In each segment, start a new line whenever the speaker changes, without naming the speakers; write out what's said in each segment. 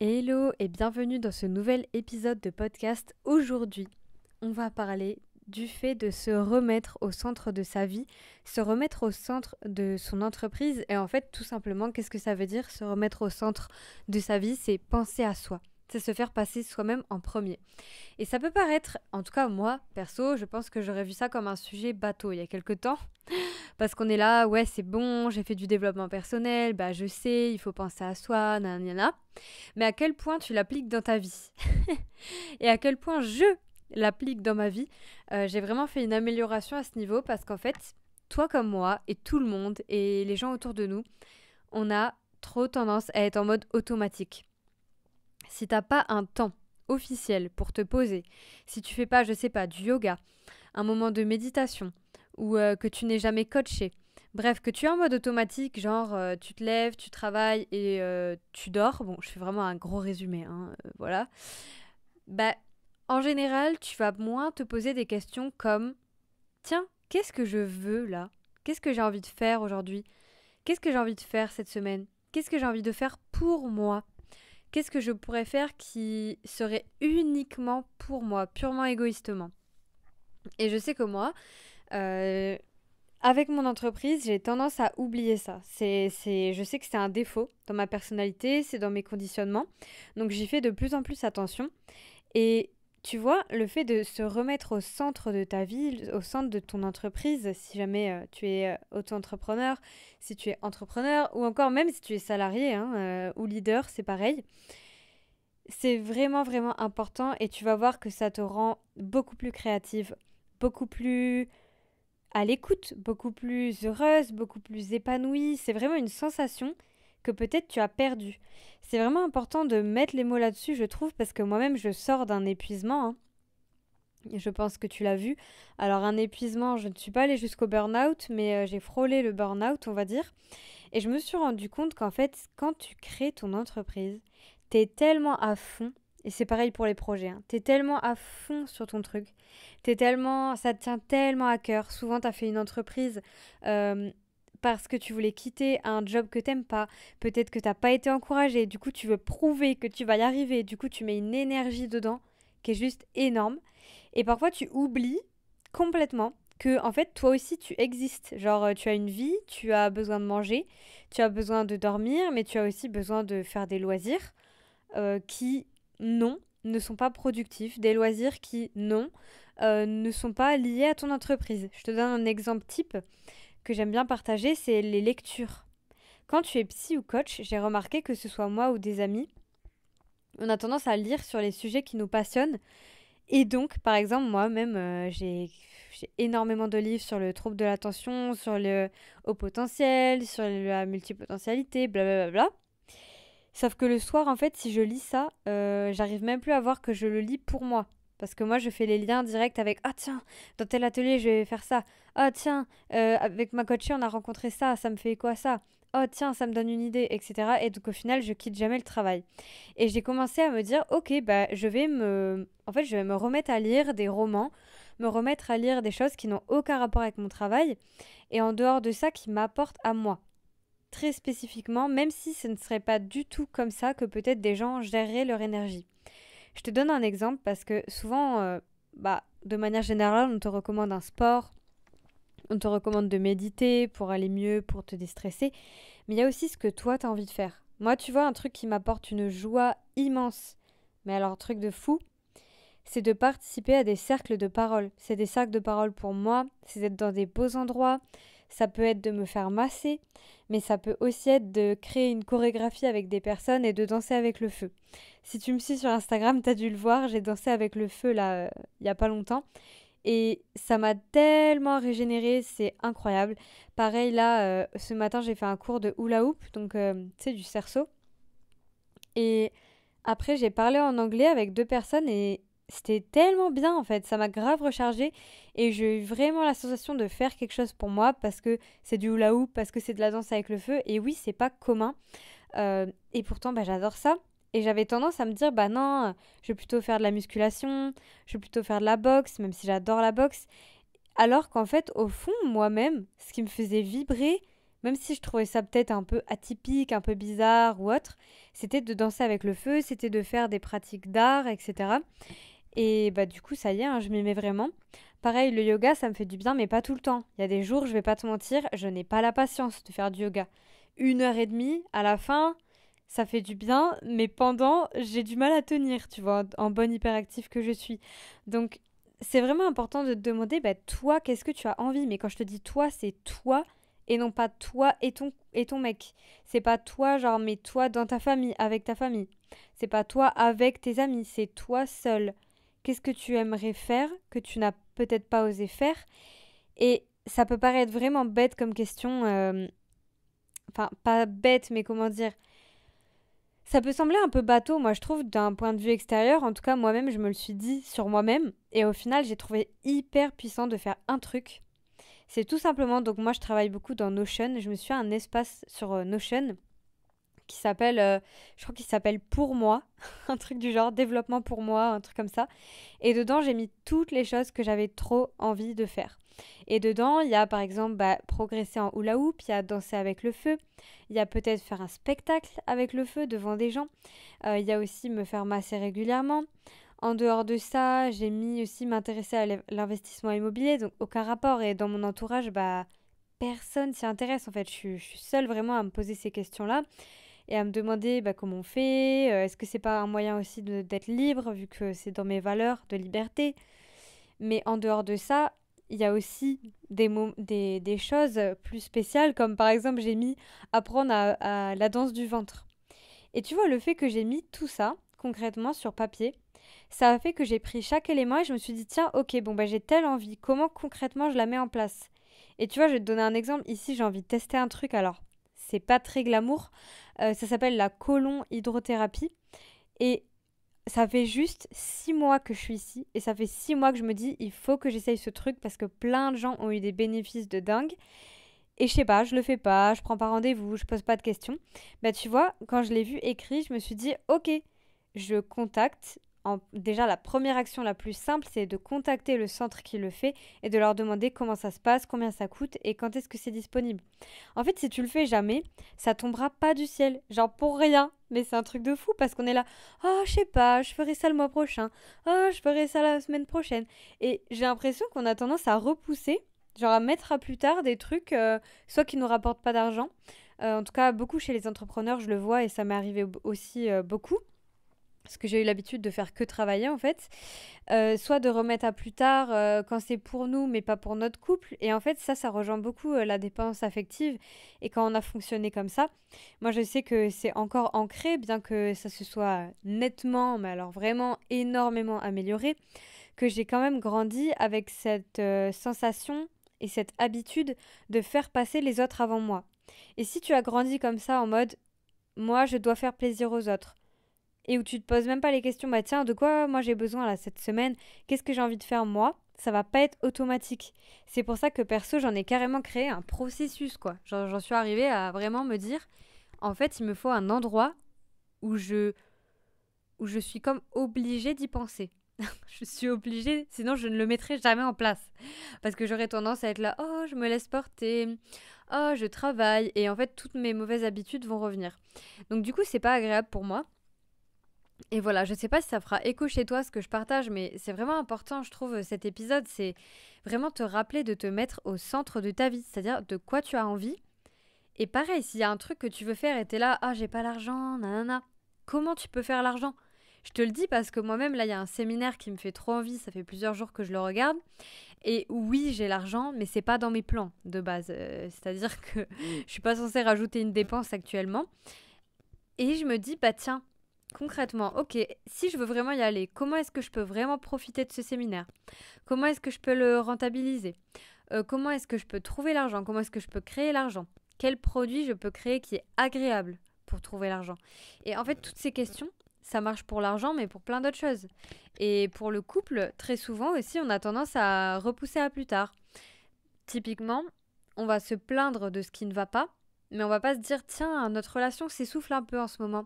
Hello et bienvenue dans ce nouvel épisode de podcast. Aujourd'hui, on va parler du fait de se remettre au centre de sa vie, se remettre au centre de son entreprise et en fait tout simplement qu'est-ce que ça veut dire se remettre au centre de sa vie, c'est penser à soi. C'est se faire passer soi-même en premier. Et ça peut paraître, en tout cas moi, perso, je pense que j'aurais vu ça comme un sujet bateau il y a quelques temps. Parce qu'on est là, ouais c'est bon, j'ai fait du développement personnel, bah je sais, il faut penser à soi, nanana. Mais à quel point tu l'appliques dans ta vie et à quel point je l'applique dans ma vie, j'ai vraiment fait une amélioration à ce niveau parce qu'en fait, toi comme moi et tout le monde et les gens autour de nous, on a trop tendance à être en mode automatique. Si t'as pas un temps officiel pour te poser, si tu fais pas, je sais pas, du yoga, un moment de méditation ou que tu n'es jamais coaché, bref, que tu es en mode automatique, genre tu te lèves, tu travailles et tu dors. Bon, je fais vraiment un gros résumé, hein, voilà. Bah, en général, tu vas moins te poser des questions comme tiens, qu'est-ce que je veux là? Qu'est-ce que j'ai envie de faire aujourd'hui? Qu'est-ce que j'ai envie de faire cette semaine? Qu'est-ce que j'ai envie de faire pour moi? Qu'est-ce que je pourrais faire qui serait uniquement pour moi, purement égoïstement? Et je sais que moi, euh, avec mon entreprise, j'ai tendance à oublier ça. Je sais que c'est un défaut dans ma personnalité, c'est dans mes conditionnements. Donc j'y fais de plus en plus attention. Et tu vois, le fait de se remettre au centre de ta vie, au centre de ton entreprise, si jamais tu es auto-entrepreneur, si tu es entrepreneur, ou encore même si tu es salarié hein, ou leader, c'est pareil. C'est vraiment, vraiment important et tu vas voir que ça te rend beaucoup plus créative, beaucoup plus à l'écoute, beaucoup plus heureuse, beaucoup plus épanouie. C'est vraiment une sensation que peut-être tu as perdue. C'est vraiment important de mettre les mots là-dessus, je trouve, parce que moi-même, je sors d'un épuisement. Hein. Je pense que tu l'as vu. Alors, un épuisement, je ne suis pas allée jusqu'au burn-out, mais j'ai frôlé le burn-out, on va dire. Et je me suis rendu compte qu'en fait, quand tu crées ton entreprise, t'es tellement à fond, et c'est pareil pour les projets, hein, t'es tellement à fond sur ton truc, ça te tient tellement à cœur. Souvent, t'as fait une entreprise parce que tu voulais quitter un job que t'aimes pas, peut-être que t'as pas été encouragé, du coup, tu veux prouver que tu vas y arriver, du coup, tu mets une énergie dedans qui est juste énorme. Et parfois, tu oublies complètement que en fait toi aussi tu existes. Genre tu as une vie, tu as besoin de manger, tu as besoin de dormir, mais tu as aussi besoin de faire des loisirs qui non ne sont pas productifs, des loisirs qui non ne sont pas liés à ton entreprise. Je te donne un exemple type que j'aime bien partager, c'est les lectures. Quand tu es psy ou coach, j'ai remarqué que ce soit moi ou des amis, on a tendance à lire sur les sujets qui nous passionnent et donc, par exemple, moi-même, j'ai énormément de livres sur le trouble de l'attention, sur le haut potentiel, sur la multipotentialité, blablabla. Sauf que le soir, en fait, si je lis ça, j'arrive même plus à voir que je le lis pour moi. Parce que moi, je fais les liens directs avec ah tiens, dans tel atelier, je vais faire ça. Ah tiens, avec ma coachée, on a rencontré ça, ça me fait quoi ça? Oh tiens, ça me donne une idée, etc. Et donc au final, je quitte jamais le travail. Et j'ai commencé à me dire, ok, bah je vais me remettre à lire des romans, me remettre à lire des choses qui n'ont aucun rapport avec mon travail, et en dehors de ça, qui m'apportent à moi très spécifiquement, même si ce ne serait pas du tout comme ça que peut-être des gens géreraient leur énergie. Je te donne un exemple parce que souvent, de manière générale, on te recommande un sport, on te recommande de méditer pour aller mieux, pour te déstresser, mais il y a aussi ce que toi, tu as envie de faire. Moi, tu vois, un truc qui m'apporte une joie immense, mais alors, truc de fou, c'est de participer à des cercles de parole. C'est des cercles de parole pour moi, c'est d'être dans des beaux endroits, ça peut être de me faire masser, mais ça peut aussi être de créer une chorégraphie avec des personnes et de danser avec le feu. Si tu me suis sur Instagram, t'as dû le voir, j'ai dansé avec le feu là, il y a pas longtemps. Et ça m'a tellement régénérée, c'est incroyable. Pareil là, ce matin j'ai fait un cours de hula hoop, donc tu sais, du cerceau. Et après j'ai parlé en anglais avec deux personnes et c'était tellement bien en fait, ça m'a grave rechargée et j'ai eu vraiment la sensation de faire quelque chose pour moi parce que c'est du hula hoop, parce que c'est de la danse avec le feu et oui c'est pas commun. Et pourtant bah, j'adore ça et j'avais tendance à me dire bah non, je vais plutôt faire de la musculation, je vais plutôt faire de la boxe même si j'adore la boxe alors qu'en fait au fond moi-même ce qui me faisait vibrer même si je trouvais ça peut-être un peu atypique, un peu bizarre ou autre, c'était de danser avec le feu, c'était de faire des pratiques d'art, etc. Et bah du coup, ça y est, hein, je m'y mets vraiment. Pareil, le yoga, ça me fait du bien, mais pas tout le temps. Il y a des jours, je vais pas te mentir, je n'ai pas la patience de faire du yoga. 1 heure et demie, à la fin, ça fait du bien, mais pendant, j'ai du mal à tenir, tu vois, en bonne hyperactive que je suis. Donc, c'est vraiment important de te demander, bah, toi, qu'est-ce que tu as envie? Mais quand je te dis toi, c'est toi et non pas toi et ton mec. C'est pas toi, genre, mais toi dans ta famille, avec ta famille. C'est pas toi avec tes amis, c'est toi seul. Qu'est-ce que tu aimerais faire que tu n'as peut-être pas osé faire? Et ça peut paraître vraiment bête comme question, enfin pas bête, mais comment dire? Ça peut sembler un peu bateau, moi je trouve, d'un point de vue extérieur. En tout cas, moi-même, je me le suis dit sur moi-même. Et au final, j'ai trouvé hyper puissant de faire un truc. C'est tout simplement, donc moi je travaille beaucoup dans Notion. Je me suis fait un espace sur Notion qui s'appelle, je crois qu'il s'appelle Pour moi, un truc du genre développement pour moi, un truc comme ça. Et dedans, j'ai mis toutes les choses que j'avais trop envie de faire. Et dedans, il y a par exemple progresser en hula hoop, il y a danser avec le feu, il y a peut-être faire un spectacle avec le feu devant des gens, il y a aussi me faire masser régulièrement. En dehors de ça, j'ai mis aussi m'intéresser à l'investissement immobilier, donc aucun rapport. Et dans mon entourage, personne s'y intéresse en fait. Je suis seule vraiment à me poser ces questions-là et à me demander comment on fait. Est-ce que c'est pas un moyen aussi d'être libre, vu que c'est dans mes valeurs de liberté? Mais en dehors de ça, il y a aussi des choses plus spéciales, comme par exemple, j'ai mis apprendre à la danse du ventre. Et tu vois, le fait que j'ai mis tout ça, concrètement, sur papier, ça a fait que j'ai pris chaque élément et je me suis dit, tiens, ok, bon, j'ai telle envie, comment concrètement je la mets en place? Et tu vois, je vais te donner un exemple. Ici, j'ai envie de tester un truc, alors, c'est pas très glamour. Ça s'appelle la colon hydrothérapie. Et ça fait juste 6 mois que je suis ici et ça fait 6 mois que je me dis il faut que j'essaye ce truc parce que plein de gens ont eu des bénéfices de dingue. Et je sais pas, je le fais pas, je prends pas rendez-vous, je pose pas de questions. Bah tu vois, quand je l'ai vu écrit, je me suis dit ok, je contacte. Déjà, la première action la plus simple, c'est de contacter le centre qui le fait et de leur demander comment ça se passe, combien ça coûte et quand est-ce que c'est disponible. En fait, si tu le fais jamais, ça tombera pas du ciel, genre pour rien. Mais c'est un truc de fou parce qu'on est là, oh, je sais pas, je ferai ça le mois prochain, oh, je ferai ça la semaine prochaine. Et j'ai l'impression qu'on a tendance à repousser, genre à mettre à plus tard des trucs, soit qui nous rapportent pas d'argent. En tout cas, beaucoup chez les entrepreneurs, je le vois et ça m'est arrivé aussi beaucoup parce que j'ai eu l'habitude de faire que travailler en fait, soit de remettre à plus tard quand c'est pour nous mais pas pour notre couple. Et en fait ça rejoint beaucoup la dépendance affective. Et quand on a fonctionné comme ça, moi je sais que c'est encore ancré, bien que ça se soit nettement, mais alors vraiment énormément amélioré, que j'ai quand même grandi avec cette sensation et cette habitude de faire passer les autres avant moi. Et si tu as grandi comme ça en mode moi je dois faire plaisir aux autres, et où tu te poses même pas les questions, bah tiens, de quoi moi j'ai besoin là cette semaine, qu'est-ce que j'ai envie de faire moi, ça va pas être automatique. C'est pour ça que perso, j'en ai carrément créé un processus quoi. Genre, j'en suis arrivée à vraiment me dire, en fait, il me faut un endroit où je suis comme obligée d'y penser. Je suis obligée, sinon je ne le mettrai jamais en place. Parce que j'aurais tendance à être là, oh, je me laisse porter, oh, je travaille, et en fait, toutes mes mauvaises habitudes vont revenir. Donc du coup, c'est pas agréable pour moi. Et voilà, je sais pas si ça fera écho chez toi ce que je partage, mais c'est vraiment important, je trouve, cet épisode, c'est vraiment te rappeler de te mettre au centre de ta vie, c'est-à-dire de quoi tu as envie. Et pareil, s'il y a un truc que tu veux faire et t'es là, ah, j'ai pas l'argent, nanana, comment tu peux faire l'argent? Je te le dis parce que moi-même, là, il y a un séminaire qui me fait trop envie, ça fait plusieurs jours que je le regarde. Et oui, j'ai l'argent, mais c'est pas dans mes plans de base. C'est-à-dire que je suis pas censée rajouter une dépense actuellement. Et je me dis, bah tiens, concrètement, ok, si je veux vraiment y aller, comment est-ce que je peux vraiment profiter de ce séminaire? Comment est-ce que je peux le rentabiliser? Comment est-ce que je peux trouver l'argent? Comment est-ce que je peux créer l'argent? Quel produit je peux créer qui est agréable pour trouver l'argent? Et en fait, toutes ces questions, ça marche pour l'argent, mais pour plein d'autres choses. Et pour le couple, très souvent aussi, on a tendance à repousser à plus tard. Typiquement, on va se plaindre de ce qui ne va pas, mais on va pas se dire, tiens, notre relation s'essouffle un peu en ce moment.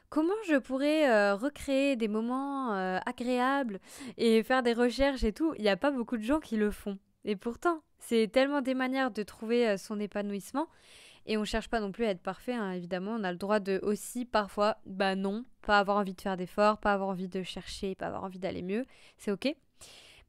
Comment je pourrais recréer des moments agréables et faire des recherches et tout? Il n'y a pas beaucoup de gens qui le font. Et pourtant, c'est tellement des manières de trouver son épanouissement. Et on cherche pas non plus à être parfait, hein, évidemment. On a le droit de aussi, parfois, bah non, pas avoir envie de faire d'efforts, pas avoir envie de chercher, pas avoir envie d'aller mieux. C'est ok.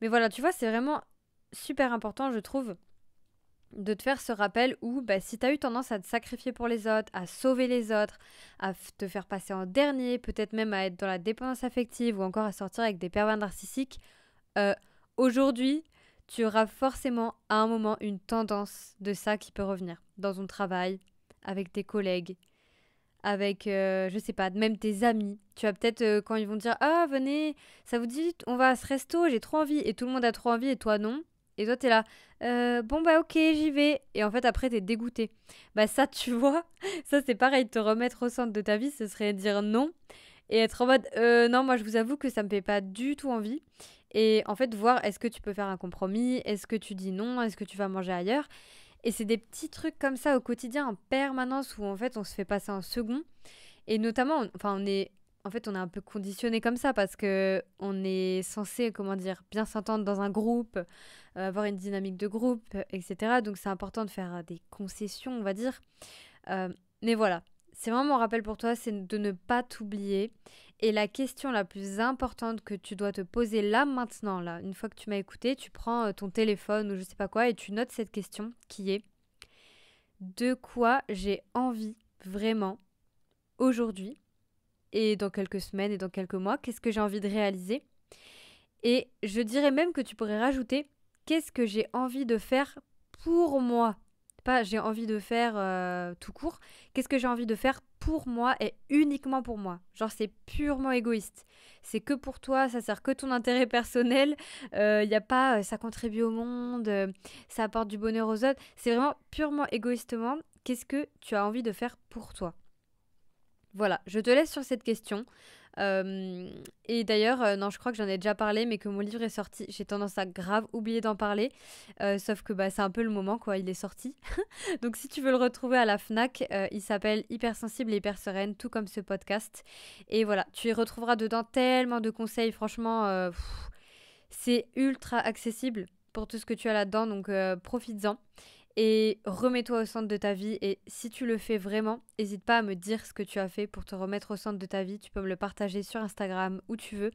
Mais voilà, tu vois, c'est vraiment super important, je trouve, de te faire ce rappel où bah, si tu as eu tendance à te sacrifier pour les autres, à sauver les autres, à te faire passer en dernier, peut-être même à être dans la dépendance affective ou encore à sortir avec des pervers narcissiques, euh, aujourd'hui, tu auras forcément à un moment une tendance de ça qui peut revenir dans ton travail, avec tes collègues, avec, je sais pas, même tes amis. Tu vas peut-être, quand ils vont te dire «Ah, venez, ça vous dit, on va à ce resto, j'ai trop envie», et tout le monde a trop envie et toi non. Et toi, t'es là «Bon, bah ok, j'y vais». Et en fait, après, t'es dégoûté. Bah ça, tu vois, ça c'est pareil, te remettre au centre de ta vie, ce serait dire non. Et être en mode «Non, moi, je vous avoue que ça me fait pas du tout envie». Et en fait, voir est-ce que tu peux faire un compromis, est-ce que tu dis non, est-ce que tu vas manger ailleurs. Et c'est des petits trucs comme ça au quotidien en permanence où en fait on se fait passer en second. Et notamment, enfin on est un peu conditionné comme ça parce que on est censé, comment dire, bien s'entendre dans un groupe, avoir une dynamique de groupe, etc. Donc c'est important de faire des concessions, on va dire. Mais voilà, c'est vraiment mon rappel pour toi, c'est de ne pas t'oublier. Et la question la plus importante que tu dois te poser là maintenant, là, une fois que tu m'as écouté, tu prends ton téléphone ou je sais pas quoi et tu notes cette question qui est: de quoi j'ai envie vraiment aujourd'hui et dans quelques semaines et dans quelques mois, qu'est-ce que j'ai envie de réaliser? Et je dirais même que tu pourrais rajouter qu'est-ce que j'ai envie de faire pour moi. Pas j'ai envie de faire tout court. Qu'est-ce que j'ai envie de faire pour moi et uniquement pour moi. Genre c'est purement égoïste. C'est que pour toi, ça sert que ton intérêt personnel. Il y a pas ça contribue au monde, ça apporte du bonheur aux autres. C'est vraiment purement égoïstement. Qu'est-ce que tu as envie de faire pour toi? Voilà, je te laisse sur cette question. Et d'ailleurs, non, je crois que j'en ai déjà parlé, mais que mon livre est sorti. J'ai tendance à grave oublier d'en parler. Sauf que bah, c'est un peu le moment, quoi, il est sorti. Donc si tu veux le retrouver à la FNAC, il s'appelle Hypersensible et Hyper Sereine, tout comme ce podcast. Et voilà, tu y retrouveras dedans tellement de conseils. Franchement, c'est ultra accessible pour tout ce que tu as là-dedans, donc profites-en. Et remets-toi au centre de ta vie. Et si tu le fais vraiment, n'hésite pas à me dire ce que tu as fait pour te remettre au centre de ta vie. Tu peux me le partager sur Instagram, où tu veux.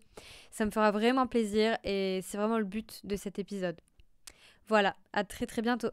Ça me fera vraiment plaisir et c'est vraiment le but de cet épisode. Voilà, à très très bientôt.